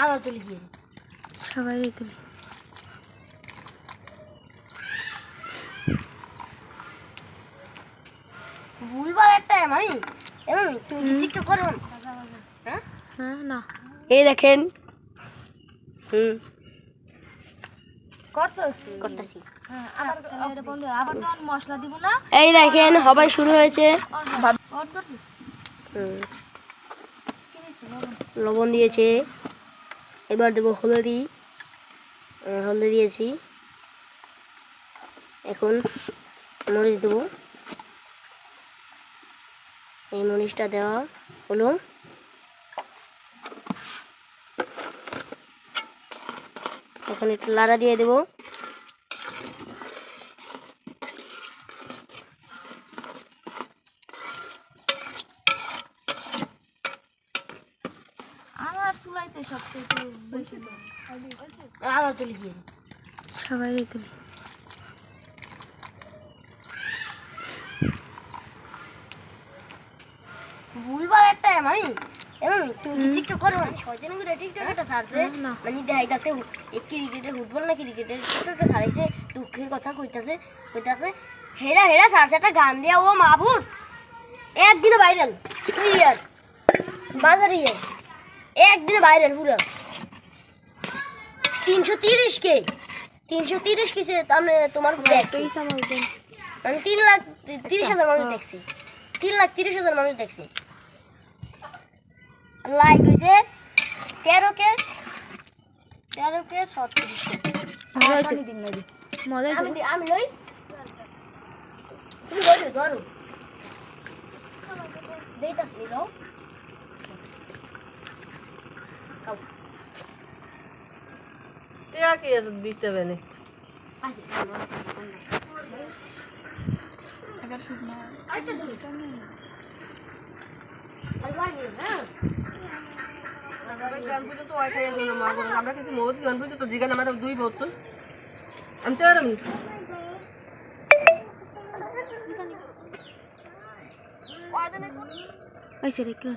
আবার তুলি কি সবাই তুলি ভুলবার একটা এমনি এমনি তুমি কি টিকটক করো? হ্যাঁ হ্যাঁ না এই দেখেন করতেছি। আবার যখন মশলা দিব না এই দেখেন হবাই শুরু হয়েছে। লবণ দিয়েছে, এবার দেবো হলদি। হলদি দিয়েছি, এখন মরিচ দেবো। এই মরিচটা দেওয়া হলো। এখন একটু লাড়া দিয়ে দেবো। আমার চুলাইতে সবচেয়ে বেশি আবার তুলি কি সবাই তুলি ভুলবার একটা এমনি এমনি তুমি কি টিকটক করো? ছয়দিন করে টিকটক একটা ছাড়ছে, মানে দেখাইতাছে ক্রিকেটের ফুটবল না ক্রিকেটের একটা ছাড়াইছে, দুঃখের কথা কইতাছে হেরা হেরা ছাড়ছে একটা গান দিয়া, ও মাহবুব একদিনে ভাইরাল ইয়ার বাজারে একদিনে ভাইরাল পুরো 330K 330K তোমার মানে 3,30,000 মানুষ দেখছে, 3,30,000 মানুষ দেখছে। লাইক হয়েছে 13K 3600। আমি লই, তুমি ধরো দেইতাছি লো খাও। টিয়া কি আছে 20 টাকা নে আছে আবার শুকনো আইটা ধরো আলবাই হ্যাঁ গান বুঝে তো ওই খাই না মা বলে আমরা কিছু মত গান বুঝে তো জিগান আমার দুই বোতল আমি তো আর আমি ওই সে রেখে